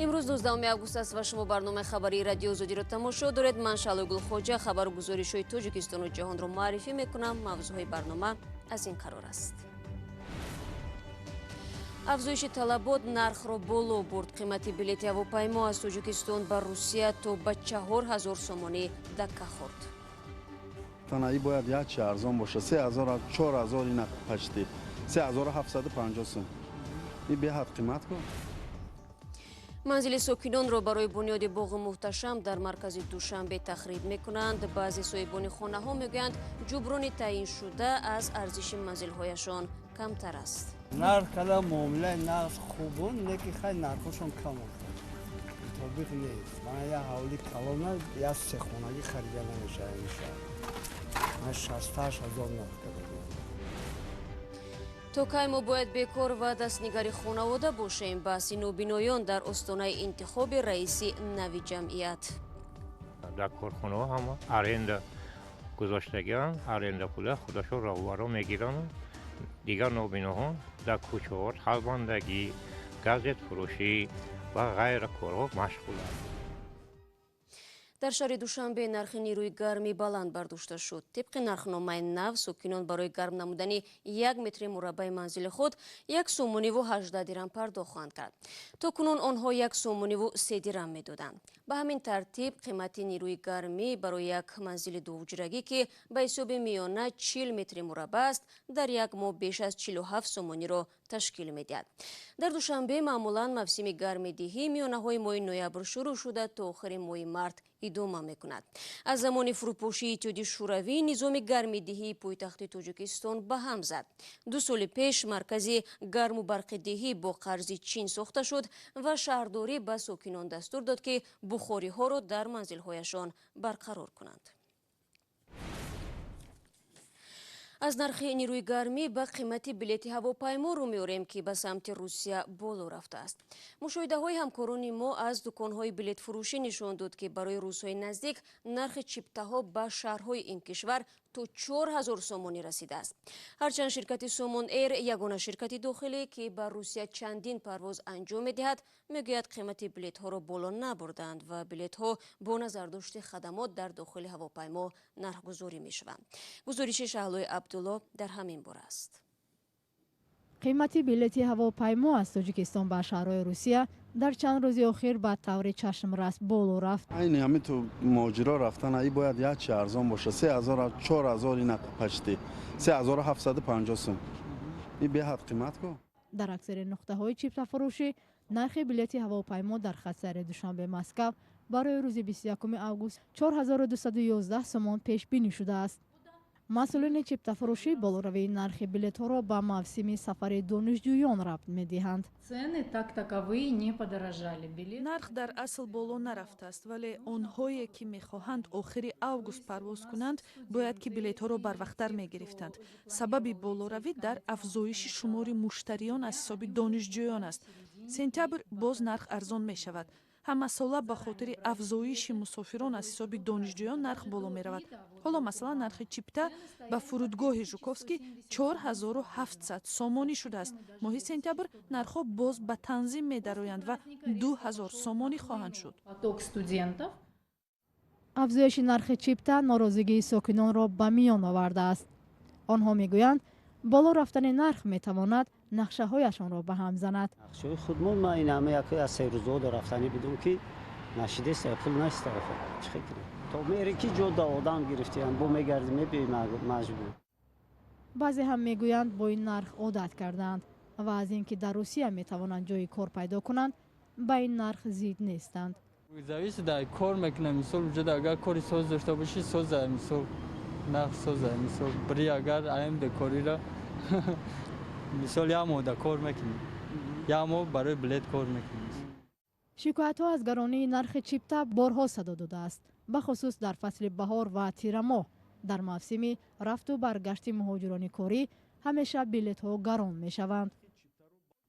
امروز 12 август است و شما برنامه خبری رادیو озодӣ را тамошо доред. ман шалои гулхоҷа хабару гузоришҳои Тоҷикистону ҷаҳонро маърифӣ мекунам. мавзӯъҳои барнома аз ин қарор аст. афзоиши талабот нархро боло бурд. қимати билети ҳавопаймо аз Тоҷикистон ба Русия то ба 4000 сомонӣ дакка хӯрд. Танаи бояд якчи арзон боша. 3000 4000 ина почти 3750 сом. И беҳад қимат ко. манзили сокинонро барои бунёди боғи муҳташам дар маркази Душанбе тахриб мекунанд. баъзе соҳибони хонаҳо мегӯянд ҷуброни таъиншуда аз арзиши манзилҳояшон камтар аст. нарх када муомилаи нарх хубон, лекин хай нархошон кам аст. тобиқ нест. Ман я ҳавли калона я сехонагӣ харида намешавад иншаалло. Ман 68000 нарх кардам. то кай мо бояд бекор ва дастнигари хонавода бошем? баҳси нобиноён дар остонаи интихоби раиси нави ҷамъият. дар корхонаҳо ҳама аренда гузоштагианд, аренда пула худашон роҳбаро мегиранд. дигар нобиноҳо дар кӯчаҳо ҳалбандагӣ, газет фурӯшӣ ва ғайра корҳо машғуланд. дар шаҳри Душанбе нархи нирӯи гармӣ баланд бардошта шуд. тибқи нархномаи нав сокинон барои гарм намудани 1 метри мураббаи манзили худ 1 сомониву 18 дирам пардохт хоҳанд кард. то кунун онҳо 1 сомониву 3 дирам медоданд. ба ҳамин тартиб қимати нирӯи гармӣ барои як манзили дуҳуҷрагӣ ки ба ҳисоби миёна 40 метри мурабба аст дар як моҳ беш аз 47 сомониро ташкил медиҳад. дар Душанбе маъмулан мавсими гармидиҳӣ миёнаҳои моҳи ноябр шурӯъ шуда то охири моҳи март идома мекунад. аз замони фурӯпошии Иттиҳоди шӯравӣ низоми гармидиҳии пойтахти Тоҷикистон ба ҳам зад. 2 соли пеш маркази гарму барқидиҳӣ бо қарзи чин сохта шуд ва шаҳрдорӣ ба сокинон дастур дод ки бухориҳоро дар манзилҳояшон барқарор кунанд. аз нархи нирӯи гармӣ ба қимати билети ҳавопаймо рӯ меорем ки ба самти Русия боло рафтааст. мушоҳидаҳои ҳамкорони мо аз дуконҳои билетфурӯшӣ нишон дод ки барои рӯзҳои наздик нархи чиптаҳо ба шаҳрҳои ин кишвар то 4000 сомонӣ расидааст. ҳарчанд ширкати Сомон Эйр ягона ширкати дохилӣ ки ба Русия чандин парвоз анҷом медиҳад, мегӯяд қимати билетҳоро боло набурданд ва билетҳо бо назардошти хадамот дар дохили ҳавопаймо нархгузорӣ мешаванд. гузориши Шаҳлои Абдулло дар ҳамин бора аст. қимати билети ҳавопаймо аз Тоҷикистон ба шаҳрҳои Русия дар чанд рӯзи охир ба таври чашмрас боло рафт. айни ҳамин ту моҷиро рафтан аи бояд якчи арзон боша. 3000 4000 ина почти 3750 сом. И беҳад қимат ко. дар аксари нуқтаҳои чиптафурӯшӣ нархи билети ҳавопаймо дар хатсайри Душанбе Москав барои рӯзи 21 август 4211 сомон пешбинӣ шудааст. масъулини чиптафурӯшӣ болоравии нархи билетҳоро ба мавсими сафари донишҷӯён рабт медиҳанд. нарх дар асл боло нарафтааст, вале онҳое ки мехоҳанд охири август парвоз кунанд бояд ки билетҳоро барвақттар мегирифтанд. сабаби болоравӣ дар афзоиши шумори муштариён аз ҳисоби донишҷӯён аст. сентябр боз нарх арзон мешавад. ҳамасола ба хотири афзоиши мусофирон аз ҳисоби донишҷӯён нарх боло меравад. ҳоло масалан нархи чипта ба фурудгоҳи Жуковский 4700 сомонӣ шудааст. моҳи сентябр нархҳо боз ба танзим медароянд ва 2000 сомонӣ хоҳанд шуд. афзоиши нархи чипта норозигии сокинонро ба миён овардааст. онҳо мегӯянд боло рафтани нарх метавонад нақшаҳояшонро ба ҳам занад. нақшаҳои худмон ман ин ҳама яке аз серӯзаҳо рафтанӣ будум ки нашидест пул нест чӣ кунем то мере ки ҷода одам гирифтиам бо мегарди мебиёи маҷбур. баъзе ҳам мегӯянд бо ин нарх одат кардаанд ва аз ин ки дар Русия метавонанд ҷои кор пайдо кунанд ба ин нарх зид нестанд. зависит дар кор мекунам. мисол вуҷуда агар кори соз дошта бошӣ соза мисол нарх соза мисол бри агар аем бекорира мисол як моҳ да кор мекунем, як моҳ барои билет кор мекунем. шикоятҳо аз гаронии нархи чипта борҳо садо додааст, бахусус дар фасли баҳор ва тирамоҳ. дар мавсими рафту баргашти муҳоҷирони корӣ ҳамеша билетҳо гарон мешаванд.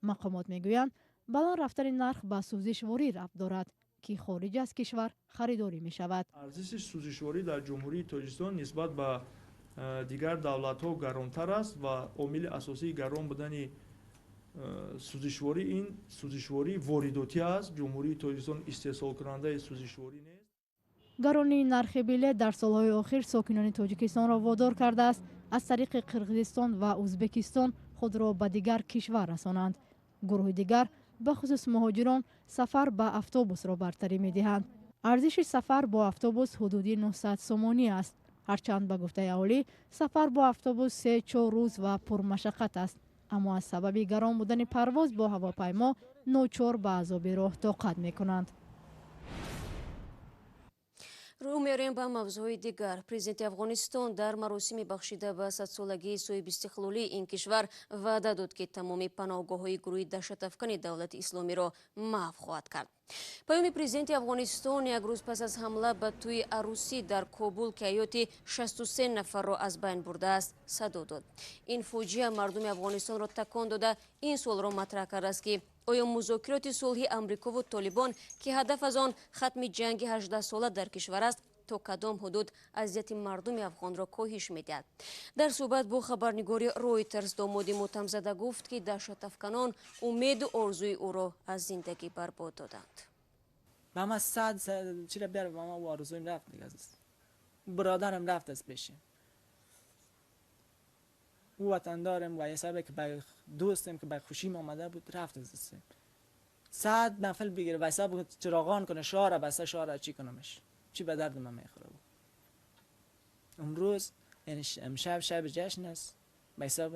мақомот мегӯянд баланд рафтани нарх ба сӯзишворӣ рабт дорад ки хориҷ аз кишвар харидорӣ мешавад. арзиши сӯзишворӣ дар ҷумҳурии Тоҷикистон нисбат ба дигар давлатҳо гаронтар аст ва омили асосии гарон будани сӯзишворӣ ин сӯзишвории воридотӣ аст. ҷумҳурии Тоҷикистон истеҳсолкунандаи сӯзишворӣ нест. гаронии нархи билет дар солҳои охир сокинони Тоҷикистонро водор кардааст аз тариқи Қирғизистон ва Ӯзбекистон худро ба дигар кишвар расонанд. гурӯҳи дигар бахусус муҳоҷирон сафар ба автобусро бартарӣ медиҳанд. арзиши сафар бо автобус ҳудуди 900 сомонӣ аст. ҳарчанд ба гуфтаи аҳолӣ сафар бо автобус 3-4 рӯз ва пурмашаққат аст, аммо аз сабаби гарон будани парвоз бо ҳавопаймо ночор ба азоби роҳ тоқат мекунанд. рӯ мерем ба мавзӯи дигар. Президенти Афғонистон дар маросими бахшида ба 100-солагии соҳиб истиқлолии ин кишвар ваъда дод ки тамоми паноҳгоҳҳои гурӯҳи даҳшатафкани давлати исломиро маҳв хоҳад кард. паёми президенти Афғонистон як рӯз пас аз ҳамла ба тӯи арӯсӣ дар Кобул ки ҳаёти 63 нафарро аз байн бурдааст садо дод. ин фоҷиа мардуми Афғонистонро такон дода ин суолро матраҳ кардааст ки оё музокироти сулҳи Амрикову Толибон ки ҳадаф аз он хатми ҷанги 18-сола дар кишвар аст то кадом ҳудуд азияти мардуми афғонро коҳиш медиҳад. дар суҳбат бо хабарнигори Reuters домоди мотамзада гуфт ки даҳшатафканон умеду орзуи ӯро аз зиндагӣ барбод доданд. мама сад чира бер мама و آرزویم رفت دیگه است برادرم رفت از پیشم او وطندارم و یه سبب که به دوستم که به خوشیم آمده بود رفت از دستم 100 نفل بگیره و حساب چراغان کنه شهر بسته شهر چی کنمش چی به درد من میخوره بود امروز یعنی امشب شب جشن است به حساب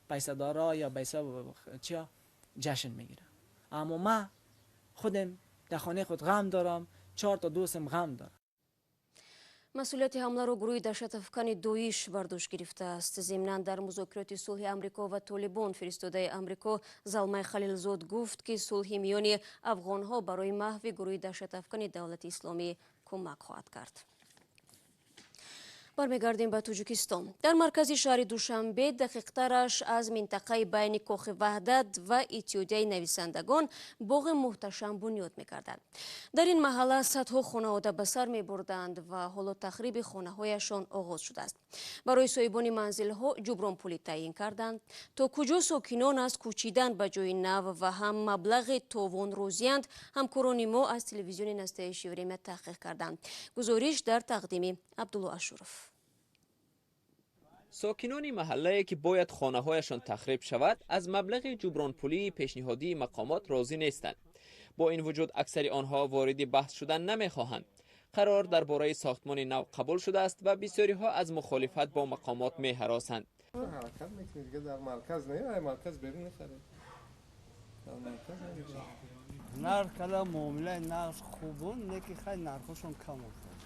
پیسه دارا یا به حساب چیا جشن میگیره اما من خودم در خانه خود غم دارم 4 تا دوستم غم دارم. масъулияти ҳамларо гурӯҳи даҳшатафкани доиш бардошт гирифтааст. зимнан дар музокироти сулҳи Амрико ва Толибон фиристодаи Амрико Залмай Халилзод гуфт ки сулҳи миёни афғонҳо барои маҳви гурӯҳи даҳшатафкани давлати исломӣ кӯмак хоҳад кард. бармегардем ба Тоҷикистон. дар маркази шаҳри Душанбе дақиқтараш аз минтақаи байни кохи ваҳдат ва иттиҳодияи нависандагон боғи муҳташам бунёд мекардад. дар ин маҳалла садҳо хонавода ба сар мебурданд ва ҳоло тахриби хонаҳояшон оғоз шудааст. барои соҳибони манзилҳо ҷубронпулӣ таъин карданд. то куҷо сокинон аз кӯчидан ба ҷои нав ва ҳам маблағи товон розиянд, ҳамкорони мо аз телевизиони настоящее время таҳқиқ карданд. гузориш дар тақдими Абдулло Ашуров. сокинони маҳаллае ки бояд хонаҳояшон тахриб шавад аз маблағи ҷубронпулии пешниҳодии мақомот розӣ нестанд. бо ин вуҷуд аксари онҳо вориди баҳс шудан намехоҳанд. қарор дар бораи сохтмони нав қабул шудааст ва бисёриҳо аз мухолифат бо мақомот меҳаросанд. нарх када муомилаи нағз хубон неки хай нархошон кам офад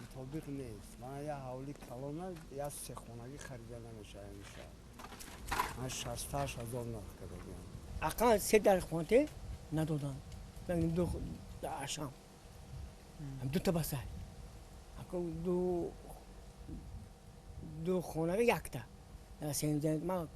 мутобиқ нест. ман я ҳавли калона я сехонагӣ харида намешавад имшаб ман 68,000 нарх кардагиам ақал 3 дар хонте надодан ду ашам ду та басай ду хонага якта ман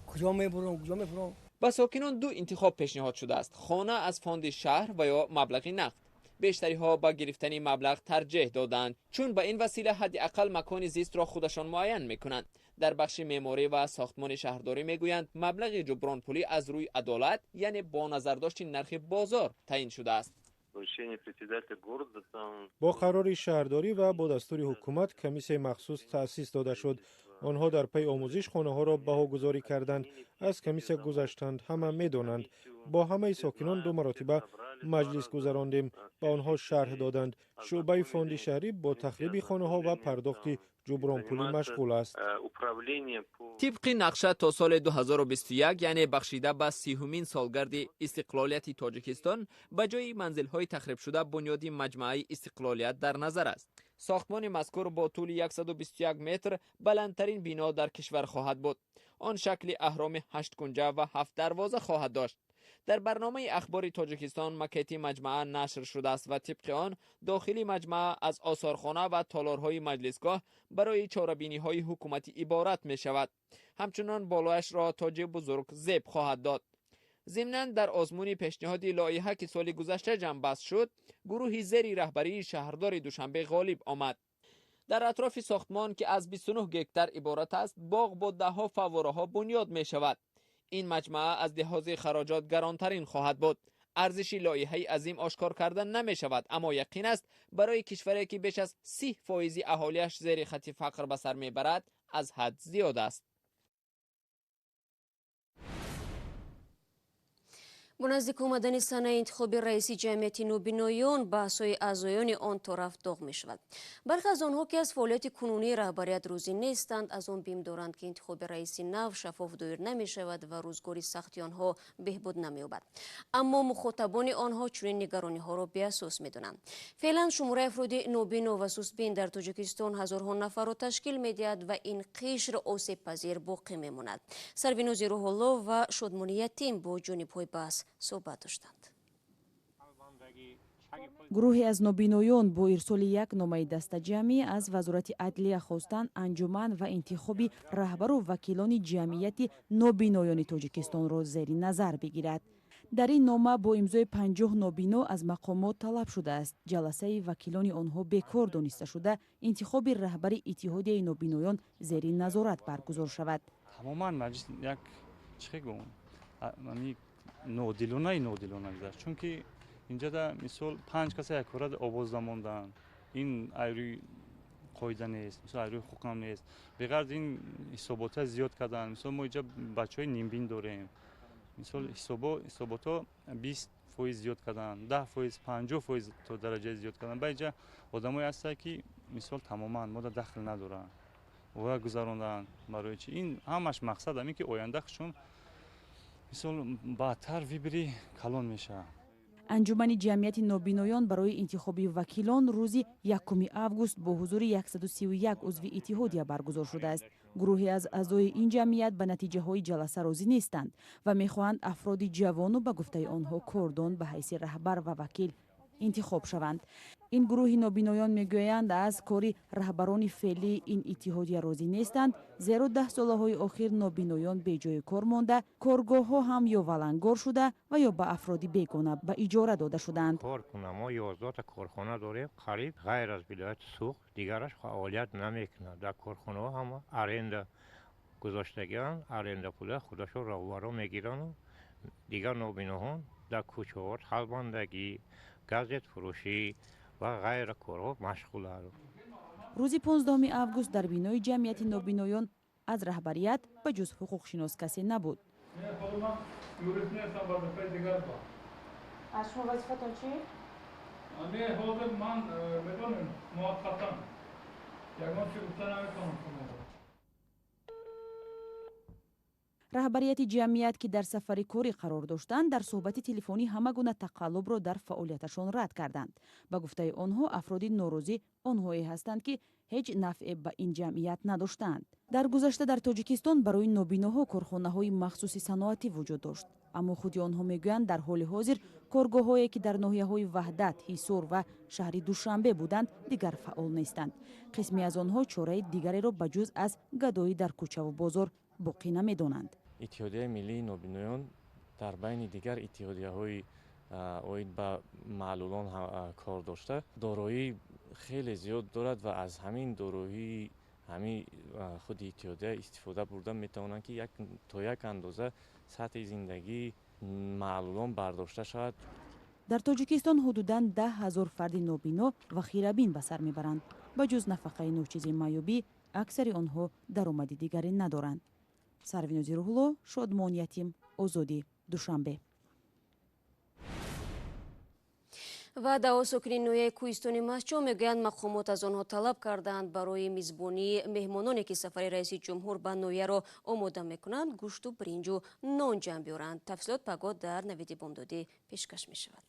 куҷо мебурам ба сокинон ду интихоб пешниҳод шудааст: хона аз фонди шаҳр ва ё маблағи нақд. бештариҳо ба гирифтани маблағ тарҷеҳ доданд, чун ба ин васила ҳадди ақал макони зистро худашон муайян мекунанд. дар бахши меъморӣ ва сохтмони шаҳрдорӣ мегӯянд маблағи ҷубронпулӣ аз рӯи адолат, яъне бо назардошти нархи бозор таъин шудааст. бо қарори шаҳрдорӣ ва бо дастури ҳукумат комиссияи махсус таъсис дода шуд. онҳо дар пай омӯзиш хонаҳоро баҳогузорӣ карданд. аз комиссия гузаштанд, ҳама медонанд. бо ҳамаи сокинон 2 маротиба маҷлис гузарондем, ба онҳо шарҳ доданд. шуъбаи фонди шаҳрӣ бо тахриби хонаҳо ва пардохти ҷубронпулӣ машғул аст. тибқи нақша то соли 2021, яъне бахшида ба 30-умин солгарди истиқлолияти Тоҷикистон, ба ҷои манзилҳои тахрибшуда бунёди маҷмӯаи истиқлолият дар назар аст. сохтмони мазкур бо тӯли 121 метр баландтарин бино дар кишвар хоҳад буд. он шакли аҳроми 8 кунҷа ва 7 дарвоза хоҳад дошт. дар барномаи ахбори Тоҷикистон макети маҷмӯа нашр шудааст ва тибқи он дохили маҷмӯа аз осорхона ва толорҳои маҷлисгоҳ барои чорабиниҳои ҳукуматӣ иборат мешавад. ҳамчунон болояшро тоҷи бузург зеб хоҳад дод. зимнан дар озмуни пешниҳоди лоиҳа ки соли гузашта ҷамъбаст шуд, гурӯҳи зери раҳбарии шаҳрдори Душанбе ғолиб омад. дар атрофи сохтмон ки аз 29 гектар иборат аст, боғ бо даҳҳо фаввораҳо бунёд мешавад. این مجموعه از لحاظ خراجات گرانترین خواهد بود. ارزش لایحه عظیم آشکار کردن نمی شود، اما یقین است برای کشوری که بیش از 30% اهالیش زیر خط فقر به سر میبرد از حد زیاد است. با نزدیک آمدن سنه انتخاب رئیسی ҷамъияти нобиноён баҳсҳои аъзоёни он то рафт доғ мешавад. бархе аз онҳо ки аз фаъолияти кунунии раҳбарият рӯзӣ нестанд, аз он бим доранд ки интихоби раиси нав шаффоф доир намешавад ва рӯзгори сахти онҳо беҳбуд намеёбад. аммо мухотабони онҳо чунин нигарониҳоро беасос медонанд. феълан шумораи афроди нобино ва сустбин дар Тоҷикистон ҳазорҳо нафарро ташкил медиҳад ва ин қишр осебпазир боқӣ мемонад. сарвинози рӯҳулло ва шодмони ятим бо ҷонибҳои баҳс صحبت داشتند. گروهی از نوبینایان با ارسال یک نامه دستجمعی از وزارت عدلیه خواستند انجمن و انتخابی رهبر و وکیلان جمعیت نوبینایان تاجیکستان را زیر نظر بگیرد. در این نامه با امضای 50 نوبینا از مقامات طلب شده است جلسه وکیلان آنها بیکار دانسته شده انتخاب رهبر اتحادیه نوبینایان زیر نظارت برگزار شود. تماما مجلس یک چیگم نودیلونه گذشت، چون که اینجا در مثال 5 کس یک کار آواز نموندن، این ایروی قاعده نیست، مثلا ایروی حقوق نیست، بغیر این حسابات زیاد کردن. مثلا ما اینجا بچهای نیمبین داریم، مثلا حسابات 20% زیاد کردن، 10% 50% تا درجه زیاد کردن. با اینجا آدمایی هستن که مثلا تماما ما دخل ندارن و گذراندن برای چی. این همش مقصد همین که آینده خشون مثلا بدتر ویبری کلان میشه. انجمن جمعیت نوبینایان برای انتخاب وکیلان روز 1 آگوست با حضور 131 عضو اتحادیه برگزار شده است. گروهی از اعضای این جمعیت به نتیجه های جلسه راضی نیستند و میخواهند افراد جوان و به گفته آنها کردان به حیث رهبر و وکیل انتخاب شوند. این گروه نوبینایان میگویند از کاری رهبران فعلی این اتحادیه راضی نیستند، زیرا 10 سالهای اخیر نوبینایان به جای کار مانده، کارگاه ها هم یا ولنگار شده و یا به افرادی بیگانه به اجاره داده شدند. کارخانه ما 11 تا کارخانه داریم، قریب غیر از ولایت سوخت دیگرش فعالیت نمیکنه. در کارخانه ها هم ارنده گذاشتگان، ارنده پول خودشو راهوارا میگیرن. دیگر نوبینایان در کوچه ها خلباندگی، گازت فروشی و غیر کارها مشغول هستند. روز 15 آگوست در بینای جمعیت نوبینایان از رهبریت به جز حقوق شناس کسی نبود. از شما وظیفتون چی؟ نه حاضر من بدون موقتا یگان چی گفتن نمیکنم. رهبریت جمعیت که در سفر کاری قرار داشتند در صحبت تلفنی همه گونه تقلب را در فعالیتشان رد کردند. به گفته آنها افراد ناراضی آنهایی هستند که هیچ نفع به این جمعیت نداشتند. در گذشته در تاجیکستان برای نوبیناها کارخانه‌های مخصوص صنعتی وجود داشت، اما خود آنها میگویند در حال حاضر کارگاه‌هایی که در ناحیه‌های وحدت، حصار و شهر دوشنبه بودند دیگر فعال نیستند. قسمی از آنها چاره دیگری را بجز از گدایی در کوچه و بازار باقی نمی‌دانند. اتحادیه ملی نوبینایان در بین دیگر اتحادیه‌های اوید به معلولان کار داشته دارایی خیلی زیاد دارد و از همین دارایی همین خود اتحادیه استفاده برده میتوانند که تا یک اندازه سطح زندگی معلولان برداشته شود. در تاجیکستان حدوداً 10,000 فرد نوبینا و خیربین به سر میبرند. به جز نفقه نوچیز معیوبی اکثر آنها درآمد دیگری ندارند. سروینوزی روحلو، شادمان یتیم، آزادی، دوشنبه. و дао сокини ноҳияи кӯҳистони масчо мегӯянд мақомот аз онҳо талаб карданд барои мизбонии меҳмононе ки сафари раиси ҷумҳур ба ноҳияро омода мекунанд гӯшту бринҷу нон ҷамъ биёранд. тафсилот пагоҳ дар навиди бомдодӣ пешкаш мешавад.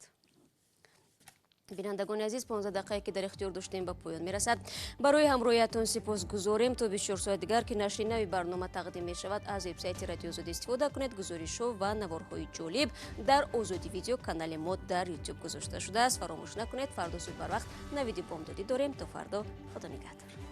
бинандагони азиз, 15 дақиқае ки дар ихтиёр доштем ба поён мерасад. барои ҳамроҳиятон сипосгузорем. то 24 соат дигар ки нашри нави барнома тақдим мешавад, аз вебсайти радиои Озодӣ истифода кунед. гузоришҳо ва наворҳои ҷолиб дар Озодӣ видео канали мо дар YouTube гузошта шудааст. фаромӯш накунед, фардо суд барвақт навиди бомдодӣ дорем. то фардо, худо нигаҳдор.